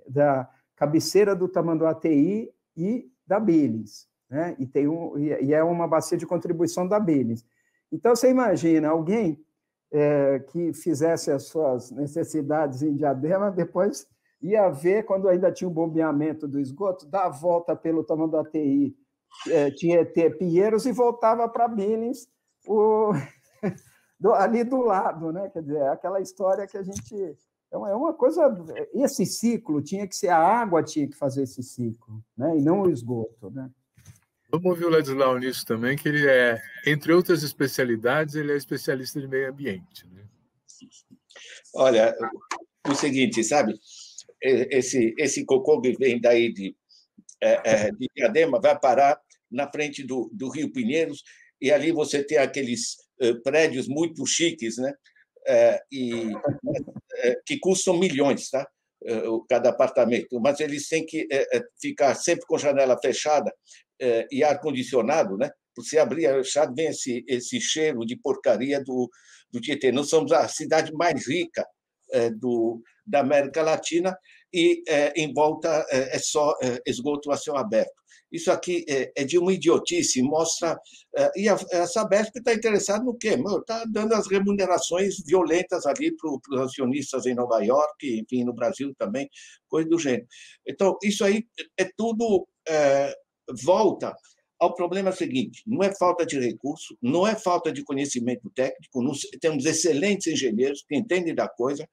da cabeceira do Tamanduateí e da Billings, né? E é uma bacia de contribuição da Billings. Então, você imagina alguém que fizesse as suas necessidades em Diadema, depois ia ver, quando ainda tinha o bombeamento do esgoto, dar a volta pelo Tamanduateí, tinha Pinheiros e voltava para Billings, ali do lado, né? Quer dizer, aquela história que a gente... É uma coisa... Esse ciclo tinha que ser... A água tinha que fazer esse ciclo, né? E não o esgoto, né? Vamos ouvir o Ladislau nisso também, que ele entre outras especialidades, ele é especialista de meio ambiente, né? Olha, o seguinte, sabe? Esse cocô que vem daí de Diadema vai parar na frente do Rio Pinheiros, e ali você tem aqueles prédios muito chiques, né? Que custam milhões, tá? Cada apartamento, mas eles têm que ficar sempre com janela fechada e ar-condicionado, né? Você abrir a chave, vem esse cheiro de porcaria do Tietê. Nós somos a cidade mais rica da América Latina e em volta é só esgoto a céu aberto. Isso aqui é de uma idiotice, mostra... E a Sabesp está interessada no quê? Está dando as remunerações violentas ali para os acionistas em Nova York, enfim, no Brasil também, coisa do gênero. Então, isso aí é tudo... volta ao problema seguinte: não é falta de recurso, não é falta de conhecimento técnico, temos excelentes engenheiros que entendem da coisa,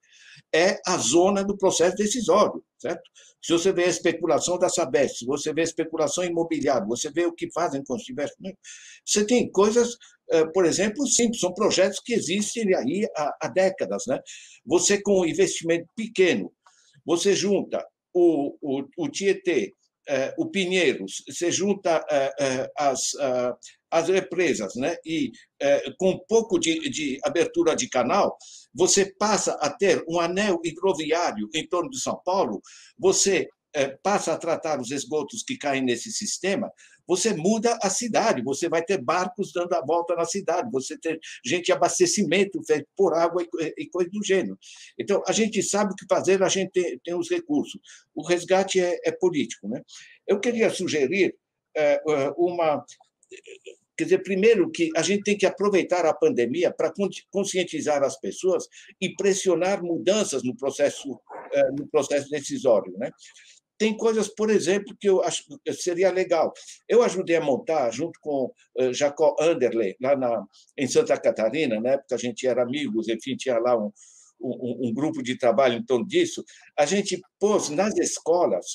é a zona do processo decisório, certo? Se você vê a especulação da Sabesp, se você vê a especulação imobiliária, você vê o que fazem com os investimentos, você tem coisas, por exemplo, simples, são projetos que existem aí há décadas, né? Você, com um investimento pequeno, você junta o Tietê, o Pinheiros, você junta as represas, né? E com um pouco de abertura de canal, você passa a ter um anel hidroviário em torno de São Paulo, você passa a tratar os esgotos que caem nesse sistema, você muda a cidade, você vai ter barcos dando a volta na cidade, você tem gente de abastecimento feito por água e coisa do gênero. Então, a gente sabe o que fazer, a gente tem os recursos. O resgate é político, né? Eu queria sugerir quer dizer, primeiro que a gente tem que aproveitar a pandemia para conscientizar as pessoas e pressionar mudanças no processo decisório, né? Tem coisas, por exemplo, que eu acho que seria legal. Eu ajudei a montar, junto com Jacó Anderley, lá em Santa Catarina, na época a gente era amigos, enfim, tinha lá um grupo de trabalho em torno disso. A gente pôs nas escolas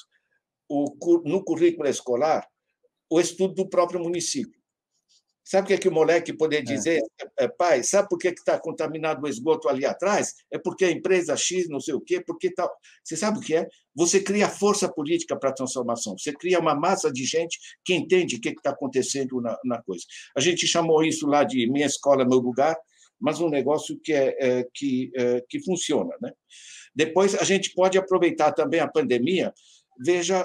no currículo escolar o estudo do próprio município. Sabe o que o moleque poderia dizer? Pai, sabe por que está contaminado o esgoto ali atrás? É porque a empresa X, não sei o quê, porque tal. Você sabe o que é? Você cria força política para a transformação. Você cria uma massa de gente que entende o que está acontecendo na coisa. A gente chamou isso lá de Minha Escola, Meu Lugar, mas um negócio que funciona, né? Depois, a gente pode aproveitar também a pandemia. Veja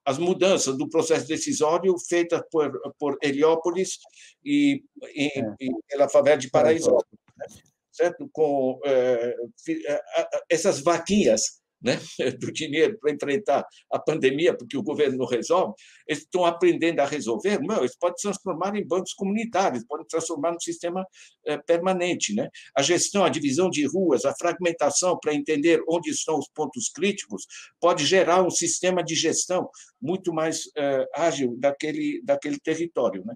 as mudanças do processo decisório feitas por Heliópolis e pela favela de Paraisópolis, né? Certo? Com essas vaquinhas, né, do dinheiro para enfrentar a pandemia, porque o governo não resolve, eles estão aprendendo a resolver. Eles podem transformar em bancos comunitários, podem transformar num sistema permanente, né? A gestão, a divisão de ruas, a fragmentação para entender onde estão os pontos críticos, pode gerar um sistema de gestão muito mais ágil daquele território, né?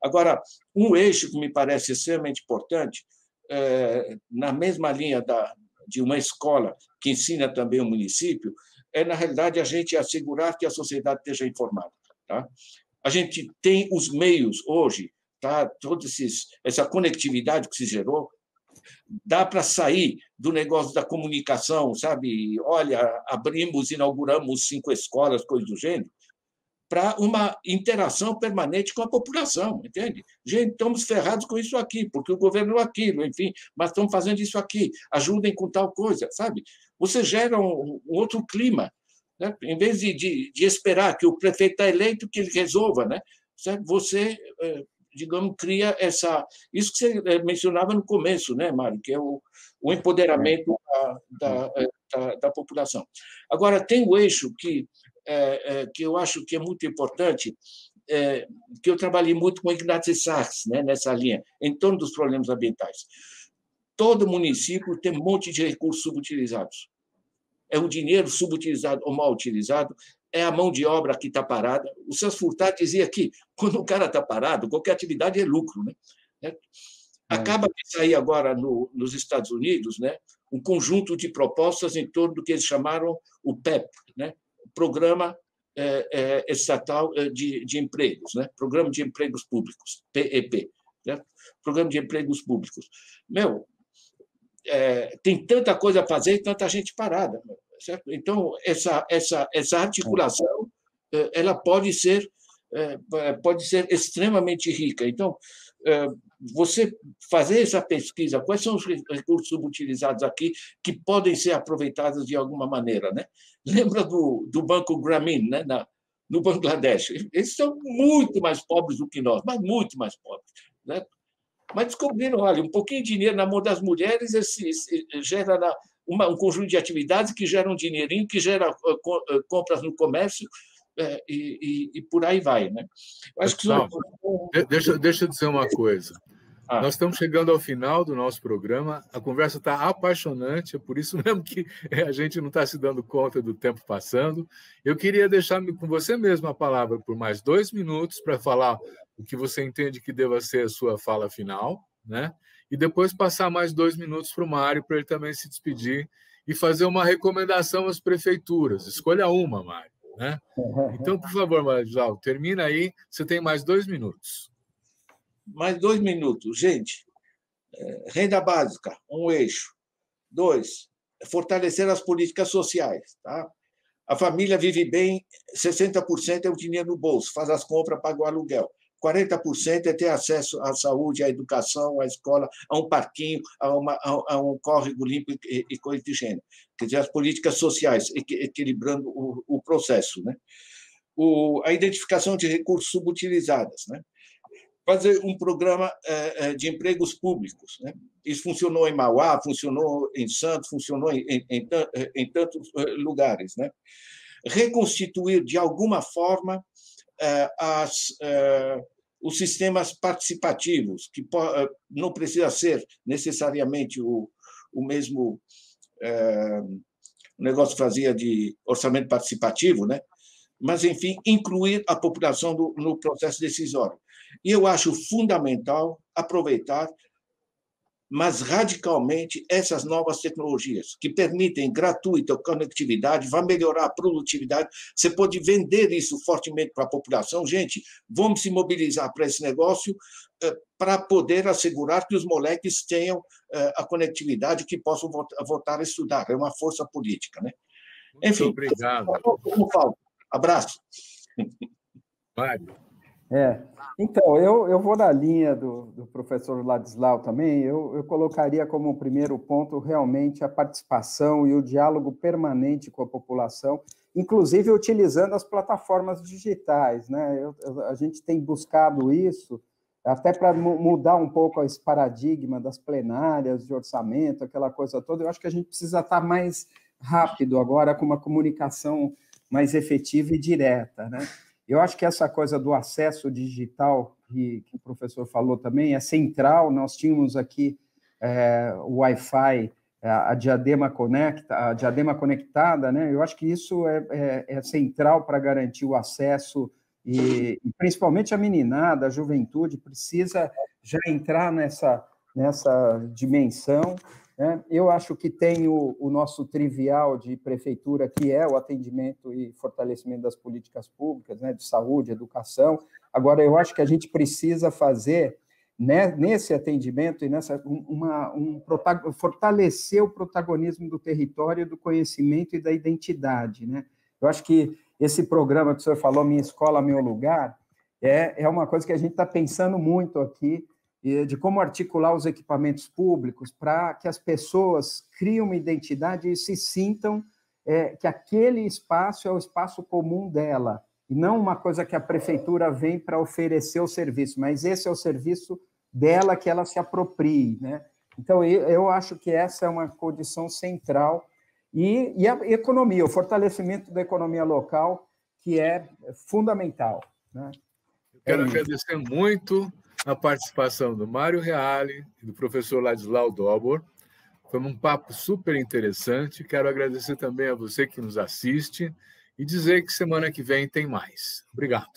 Agora, um eixo que me parece extremamente importante, na mesma linha de uma escola que ensina também o município, é, na realidade, a gente assegurar que a sociedade esteja informada. Tá? A gente tem os meios hoje, tá? Essa conectividade que se gerou, dá para sair do negócio da comunicação, sabe? Olha, inauguramos 5 escolas, coisas do gênero, para uma interação permanente com a população, entende? Gente, estamos ferrados com isso aqui, porque o governo é aquilo, enfim, mas estamos fazendo isso aqui, ajudem com tal coisa, sabe? Você gera um outro clima, né? Em vez de esperar que o prefeito está eleito, que ele resolva, né? Certo? Você, digamos, cria isso que você mencionava no começo, né, Mário, que é o empoderamento da população. Agora, tem o eixo que eu acho que é muito importante, que eu trabalhei muito com Ignaz Sachs, né, nessa linha, em torno dos problemas ambientais. Todo município tem um monte de recursos subutilizados. É o dinheiro subutilizado ou mal utilizado, é a mão de obra que está parada. O Celso Furtado dizia que, quando o cara está parado, qualquer atividade é lucro, né? Acaba de sair agora nos Estados Unidos, né, um conjunto de propostas em torno do que eles chamaram o PEP, né? Programa Estatal de Empregos, né? Programa de Empregos Públicos, PEP, né? Programa de Empregos Públicos. Tem tanta coisa a fazer e tanta gente parada, certo? Então, essa articulação ela pode ser extremamente rica. Então, você fazer essa pesquisa, quais são os recursos subutilizados aqui que podem ser aproveitados de alguma maneira, né? Lembra do Banco Grameen, né? No Bangladesh? Eles são muito mais pobres do que nós, mas muito mais pobres, né? Mas descobriram, olha, um pouquinho de dinheiro na mão das mulheres gera um conjunto de atividades que geram um dinheirinho, que gera compras no comércio, e por aí vai, né? Acho que deixa eu dizer uma coisa. Nós estamos chegando ao final do nosso programa, a conversa está apaixonante, é por isso mesmo que a gente não está se dando conta do tempo passando. Eu queria deixar com você mesmo a palavra por mais 2 minutos para falar o que você entende que deva ser a sua fala final, né? E depois passar mais 2 minutos para o Mário, para ele também se despedir e fazer uma recomendação às prefeituras. Escolha uma, Mário, né? Então, por favor, Mário, termina aí, você tem mais 2 minutos. Mais 2 minutos. Gente, renda básica, um eixo. 2, fortalecer as políticas sociais. Tá? A família vive bem, 60% é o dinheiro no bolso, faz as compras, paga o aluguel. 40% é ter acesso à saúde, à educação, à escola, a um parquinho, a um córrego limpo e coisa de gênero. Quer dizer, as políticas sociais, equilibrando o processo, né? A identificação de recursos subutilizados, né? Fazer um programa de empregos públicos, né? Isso funcionou em Mauá, funcionou em Santos, funcionou em tantos lugares, né? Reconstituir, de alguma forma, os sistemas participativos, que não precisa ser necessariamente o mesmo negócio que fazia de orçamento participativo, né? Mas, enfim, incluir a população no processo decisório. E eu acho fundamental aproveitar mas radicalmente essas novas tecnologias, que permitem gratuita conectividade, vai melhorar a produtividade. Você pode vender isso fortemente para a população. Gente, vamos se mobilizar para esse negócio para poder assegurar que os moleques tenham a conectividade, que possam voltar a estudar. É uma força política, né? Enfim, muito obrigado. Como falo. Abraço. Mário. Então, eu vou na linha do professor Ladislau também. Eu colocaria como primeiro ponto realmente a participação e o diálogo permanente com a população, inclusive utilizando as plataformas digitais, né? A gente tem buscado isso até para mudar um pouco esse paradigma das plenárias de orçamento, aquela coisa toda. Eu acho que a gente precisa estar mais rápido agora, com uma comunicação mais efetiva e direta, né? Eu acho que essa coisa do acesso digital, que o professor falou também, é central. Nós tínhamos aqui o Wi-Fi, a diadema conectada, né? Eu acho que isso é central para garantir o acesso, e principalmente a meninada, a juventude, precisa já entrar nessa dimensão, né? Eu acho que tem o nosso trivial de prefeitura, que é o atendimento e fortalecimento das políticas públicas, né, de saúde, educação. Agora, eu acho que a gente precisa fazer, né, nesse atendimento e fortalecer o protagonismo do território, do conhecimento e da identidade, né? Eu acho que esse programa que o senhor falou, Minha Escola, Meu Lugar, é uma coisa que a gente está pensando muito aqui, de como articular os equipamentos públicos para que as pessoas criem uma identidade e se sintam que aquele espaço é o espaço comum dela, e não uma coisa que a prefeitura vem para oferecer o serviço, mas esse é o serviço dela, que ela se aproprie, né? Então, eu acho que essa é uma condição central. E a economia, o fortalecimento da economia local, que é fundamental, né? Quero agradecer muito a participação do Mário Reale e do professor Ladislau Dobor. Foi um papo super interessante. Quero agradecer também a você que nos assiste e dizer que semana que vem tem mais. Obrigado.